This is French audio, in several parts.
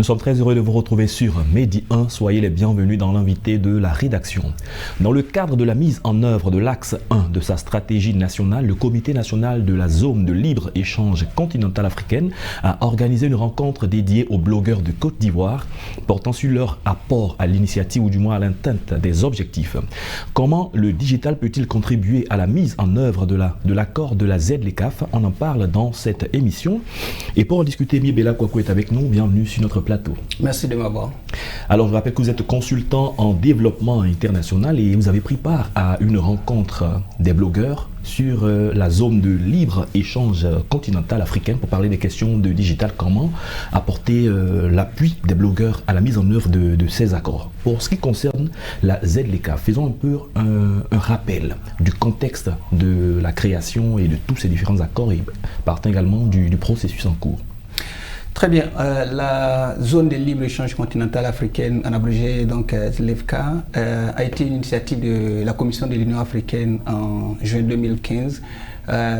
Nous sommes très heureux de vous retrouver sur Medi 1. Soyez les bienvenus dans l'invité de la rédaction. Dans le cadre de la mise en œuvre de l'axe 1 de sa stratégie nationale, le Comité national de la zone de libre-échange continentale africaine a organisé une rencontre dédiée aux blogueurs de Côte d'Ivoire portant sur leur apport à l'initiative ou du moins à l'atteinte des objectifs. Comment le digital peut-il contribuer à la mise en œuvre de l'accord de la ZLECAf? On en parle dans cette émission. Et pour en discuter, Mibela Kwaku est avec nous. Bienvenue sur notre plateau. Merci de m'avoir. Alors, je rappelle que vous êtes consultant en développement international et vous avez pris part à une rencontre des blogueurs sur la zone de libre-échange continentale africaine pour parler des questions de digital. Comment apporter l'appui des blogueurs à la mise en œuvre de ces accords. Pour ce qui concerne la ZLECAf, faisons un peu un rappel du contexte de la création et de tous ces différents accords et partant également du processus en cours. Très bien. La zone de libre-échange continentale africaine, en abrégé donc ZLECAf, a été une initiative de la Commission de l'Union africaine en juin 2015,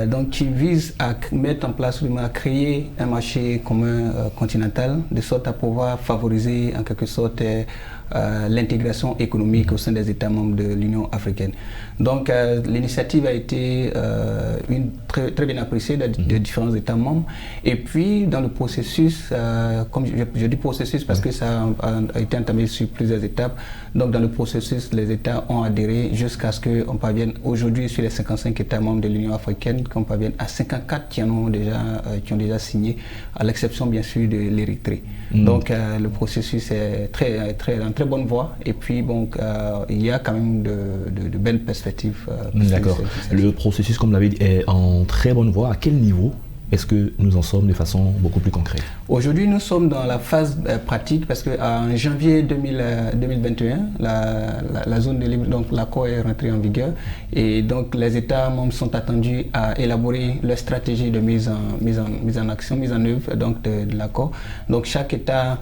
donc qui vise à mettre en place, à créer un marché commun continental, de sorte à pouvoir favoriser en quelque sorte l'intégration économique au sein des États membres de l'Union africaine. Donc l'initiative a été très bien appréciée de différents États membres. Et puis dans le processus, comme je dis processus parce que ça a été entamé sur plusieurs étapes, donc dans le processus, les États ont adhéré jusqu'à ce qu'on parvienne aujourd'hui sur les 55 États membres de l'Union africaine, qu'on parvienne à 54 qui ont déjà signé, à l'exception bien sûr de l'Érythrée. Donc le processus est en très bonne voie et puis bon, il y a quand même de belles perspectives. D'accord. Le processus, comme vous l'avez dit, est en très bonne voie. À quel niveau est-ce que nous en sommes de façon beaucoup plus concrète? Aujourd'hui, nous sommes dans la phase pratique parce qu'en janvier 2021, la zone de libre, donc l'accord est rentré en vigueur et donc les États membres sont attendus à élaborer leur stratégie de mise en action, mise en œuvre donc de l'accord. Donc chaque État,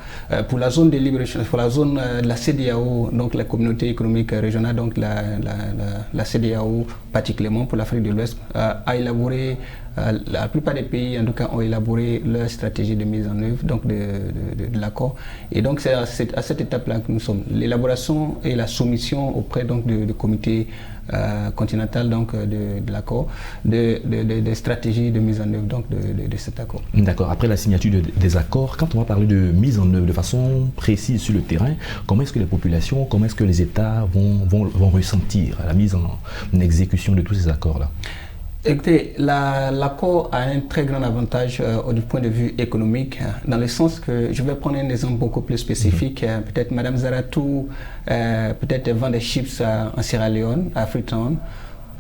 pour la zone de libre échange, pour la zone de la CEDEAO, donc la communauté économique régionale, donc la CEDEAO particulièrement pour l'Afrique de l'Ouest, a élaboré. La plupart des pays, en tout cas, ont élaboré leur stratégie de mise en œuvre donc de l'accord. Et donc, c'est à cette étape-là que nous sommes. L'élaboration et la soumission auprès donc du comité continental donc de l'accord, des stratégies de mise en œuvre donc de cet accord. D'accord. Après la signature des accords, quand on va parler de mise en œuvre de façon précise sur le terrain, comment est-ce que les populations, comment est-ce que les États vont ressentir la mise en exécution de tous ces accords-là? Écoutez, l'accord a un très grand avantage du point de vue économique, dans le sens que, je vais prendre un exemple beaucoup plus spécifique, peut-être Madame Zaratou peut-être vend des chips en Sierra Leone, à Freetown,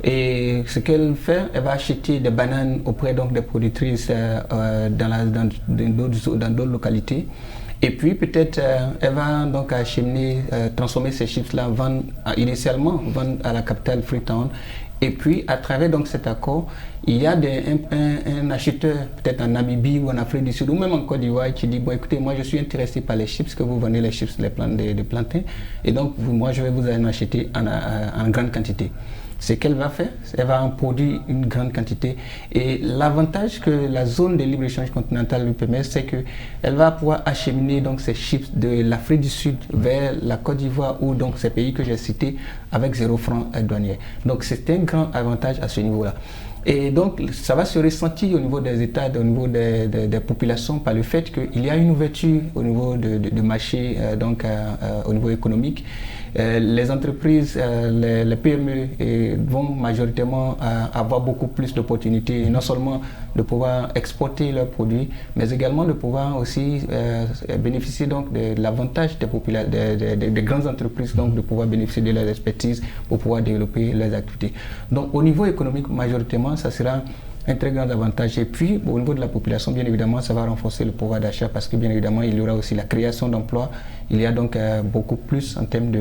et ce qu'elle fait, elle va acheter des bananes auprès donc des productrices dans d'autres localités. Et puis peut-être elle va donc acheminer, transformer ces chips-là, initialement vendre à la capitale Freetown. Et puis, à travers donc, cet accord, il y a un acheteur, peut-être en Namibie ou en Afrique du Sud, ou même en Côte d'Ivoire, qui dit, bon écoutez, moi je suis intéressé par les chips, que vous vendez les chips, les plantains, et donc moi je vais vous en acheter en grande quantité. Ce qu'elle va faire, elle va en produire une grande quantité. Et l'avantage que la zone de libre-échange continentale lui permet, c'est qu'elle va pouvoir acheminer donc, ces chips de l'Afrique du Sud vers la Côte d'Ivoire ou donc ces pays que j'ai cités avec 0 francs douaniers. Donc c'est un grand avantage à ce niveau-là. Et donc, ça va se ressentir au niveau des États, au niveau des populations, par le fait qu'il y a une ouverture au niveau de marché, donc au niveau économique. Les entreprises, les PME vont majoritairement avoir beaucoup plus d'opportunités, non seulement de pouvoir exporter leurs produits, mais également de pouvoir aussi bénéficier donc de l'avantage des grandes entreprises, donc de pouvoir bénéficier de leur expertise pour pouvoir développer leurs activités. Donc au niveau économique, majoritairement, ça sera un très grand avantage. Et puis, au niveau de la population, bien évidemment, ça va renforcer le pouvoir d'achat parce que, bien évidemment, il y aura aussi la création d'emplois. Il y a donc beaucoup plus en termes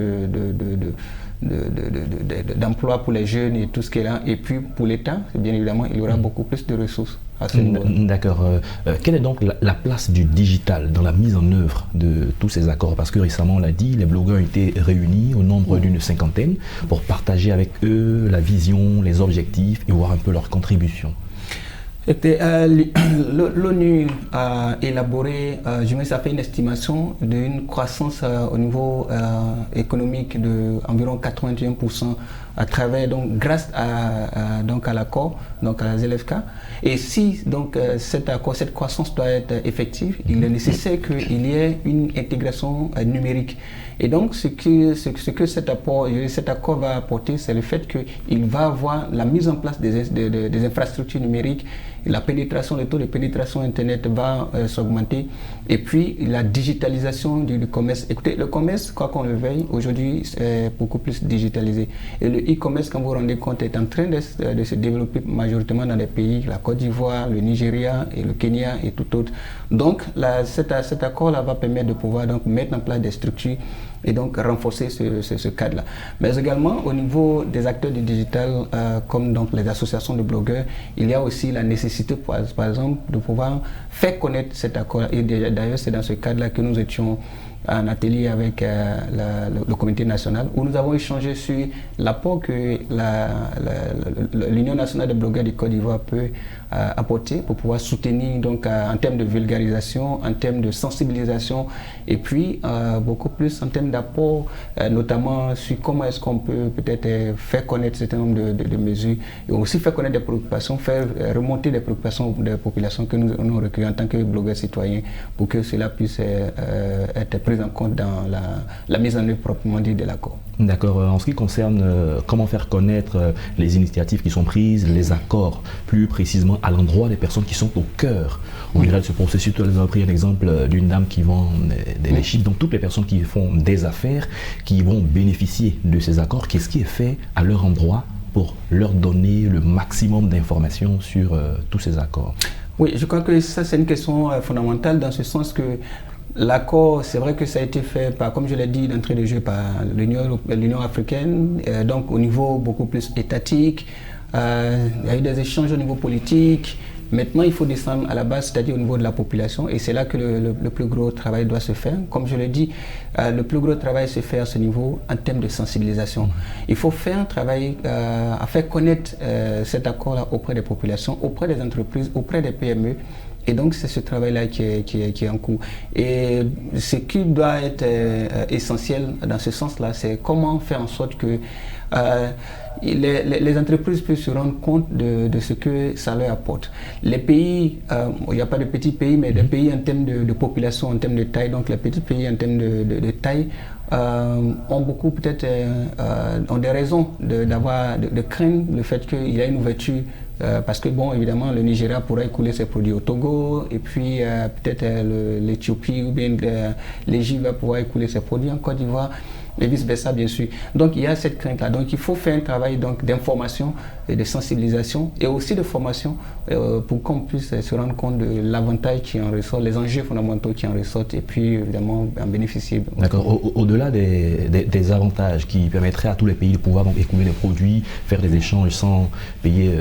d'emplois pour les jeunes et tout ce qui est là. Et puis, pour l'État, bien évidemment, il y aura beaucoup plus de ressources à ce niveau. D'accord. Quelle est donc la place du digital dans la mise en œuvre de tous ces accords? Parce que récemment, on l'a dit, les blogueurs ont été réunis au nombre d'une cinquantaine pour partager avec eux la vision, les objectifs et voir un peu leur contribution. Écoutez, l'ONU a élaboré, ça fait une estimation d'une croissance au niveau économique de environ 81% à travers, donc grâce à l'accord, donc à la ZLFK. Et si donc cette croissance doit être effective, il est nécessaire qu'il y ait une intégration numérique. Et donc, ce que cet accord va apporter, c'est le fait qu'il va avoir la mise en place des infrastructures numériques, le taux de pénétration Internet va s'augmenter, et puis la digitalisation du commerce. Écoutez, le commerce, quoi qu'on le veuille, aujourd'hui, c'est beaucoup plus digitalisé. Et le e-commerce, quand vous vous rendez compte, est en train de se développer majoritairement dans des pays, la Côte d'Ivoire, le Nigeria et le Kenya et tout autre. Donc, cet accord-là va permettre de pouvoir donc mettre en place des structures et donc renforcer ce cadre-là. Mais également, au niveau des acteurs du digital, comme donc les associations de blogueurs, il y a aussi la nécessité, par exemple, de pouvoir faire connaître cet accord. Et d'ailleurs, c'est dans ce cadre-là que nous étions en atelier avec le comité national, où nous avons échangé sur l'apport que l'Union nationale des blogueurs du Côte d'Ivoire peut apporter pour pouvoir soutenir donc, en termes de vulgarisation, en termes de sensibilisation, et puis beaucoup plus en termes d'apport, notamment sur comment est-ce qu'on peut peut-être faire connaître un certain nombre de mesures, et aussi faire connaître des préoccupations, faire remonter des préoccupations des populations que nous recueillons en tant que blogueurs citoyens, pour que cela puisse être pris en compte dans la mise en œuvre proprement dite de l'accord. D'accord. En ce qui concerne comment faire connaître les initiatives qui sont prises, les accords, plus précisément à l'endroit des personnes qui sont au cœur, on dirait, de ce processus. Tu as pris un exemple d'une dame qui vend des chips. Donc toutes les personnes qui font des affaires, qui vont bénéficier de ces accords, qu'est-ce qui est fait à leur endroit pour leur donner le maximum d'informations sur tous ces accords? Oui, je crois que ça c'est une question fondamentale, dans ce sens que l'accord, c'est vrai que ça a été fait par, comme je l'ai dit d'entrée de jeu, par l'Union africaine, donc au niveau beaucoup plus étatique. Il y a eu des échanges au niveau politique. Maintenant, il faut descendre à la base, c'est-à-dire au niveau de la population, et c'est là que le plus gros travail doit se faire. Comme je l'ai dit, le plus gros travail se fait à ce niveau en termes de sensibilisation. Il faut faire un travail à faire connaître cet accord-là auprès des populations, auprès des entreprises, auprès des PME. Et donc, c'est ce travail-là qui est en cours. Et ce qui doit être essentiel dans ce sens-là, c'est comment faire en sorte que les entreprises puissent se rendre compte de ce que ça leur apporte. Les pays, il n'y a pas de petits pays, mais des pays en termes de population, en termes de taille, donc les petits pays en termes de taille, ont beaucoup peut-être ont des raisons de craindre le fait qu'il y a une ouverture. Parce que bon, évidemment, le Nigeria pourra écouler ses produits au Togo, et puis peut-être l'Éthiopie ou bien l'Égypte va pouvoir écouler ses produits en Côte d'Ivoire, et vice-versa, bien sûr. Donc il y a cette crainte-là. Donc il faut faire un travail d'information et de sensibilisation, et aussi de formation, pour qu'on puisse se rendre compte de l'avantage qui en ressort, les enjeux fondamentaux qui en ressortent, et puis évidemment en bénéficier. D'accord. Au-delà des avantages qui permettraient à tous les pays de pouvoir donc écouler les produits, faire des échanges sans payer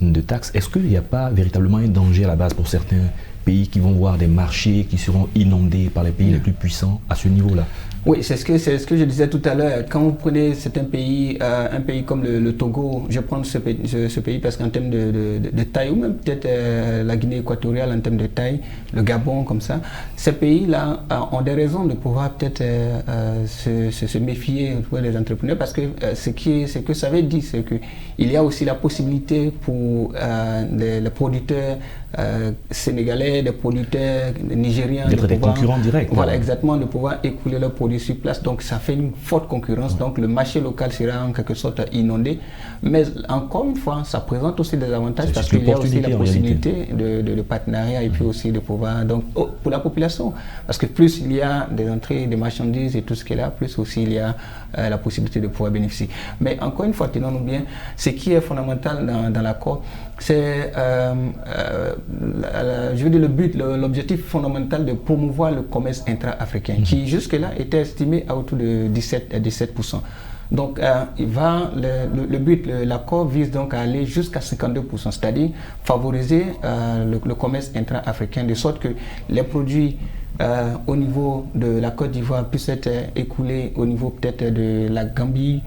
de taxes, est-ce qu'il n'y a pas véritablement un danger à la base pour certains pays qui vont voir des marchés qui seront inondés par les pays les plus puissants à ce niveau-là? Oui, c'est ce que je disais tout à l'heure. Quand vous prenez certains pays, un pays comme le Togo, je prends ce pays parce qu'en termes de taille, ou même peut-être la Guinée équatoriale en termes de taille, le Gabon comme ça, ces pays-là ont des raisons de pouvoir peut-être se méfier des entrepreneurs, parce que ce que ça veut dire, c'est qu'il y a aussi la possibilité pour les producteurs sénégalais, des producteurs nigériens, d'être des concurrents directs. Voilà, exactement, de pouvoir écouler leurs produits sur place. Donc ça fait une forte concurrence. Donc le marché local sera en quelque sorte inondé. Mais encore une fois, ça présente aussi des avantages, parce qu'il y a aussi la possibilité de partenariat, et puis aussi de pouvoir, donc pour la population, parce que plus il y a des entrées, des marchandises et tout ce qui est là, plus aussi il y a la possibilité de pouvoir bénéficier. Mais encore une fois, tenons-nous bien, ce qui est fondamental dans l'accord, c'est je veux dire le but, l'objectif fondamental de promouvoir le commerce intra-africain, qui jusque-là était estimé à autour de 17%. Donc le but, l'accord vise donc à aller jusqu'à 52%, c'est-à-dire favoriser le commerce intra-africain, de sorte que les produits au niveau de la Côte d'Ivoire puissent être écoulés au niveau peut-être de la Gambie,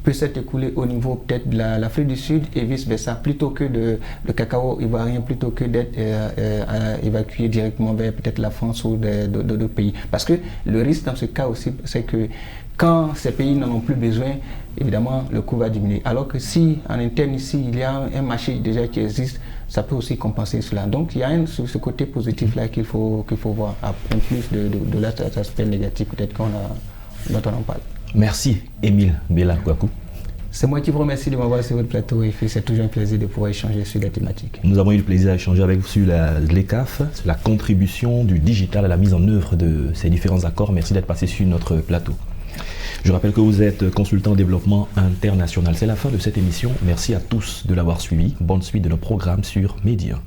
peut s'être écoulé au niveau peut-être de l'Afrique du Sud et vice-versa, plutôt que le cacao ivoirien, plutôt que d'être évacué directement vers peut-être la France ou d'autres pays. Parce que le risque dans ce cas aussi, c'est que quand ces pays n'en ont plus besoin, évidemment, le coût va diminuer. Alors que si, en interne ici, il y a un marché déjà qui existe, ça peut aussi compenser cela. Donc, il y a ce côté positif-là qu'il faut voir, en plus de l'aspect négatif peut-être dont on en parle. Merci, Émile Bella Kouakou. C'est moi qui vous remercie de m'avoir sur votre plateau et c'est toujours un plaisir de pouvoir échanger sur la thématique. Nous avons eu le plaisir d'échanger avec vous sur l'ECAF, sur la contribution du digital à la mise en œuvre de ces différents accords. Merci d'être passé sur notre plateau. Je rappelle que vous êtes consultant en développement international. C'est la fin de cette émission. Merci à tous de l'avoir suivi. Bonne suite de nos programmes sur Média.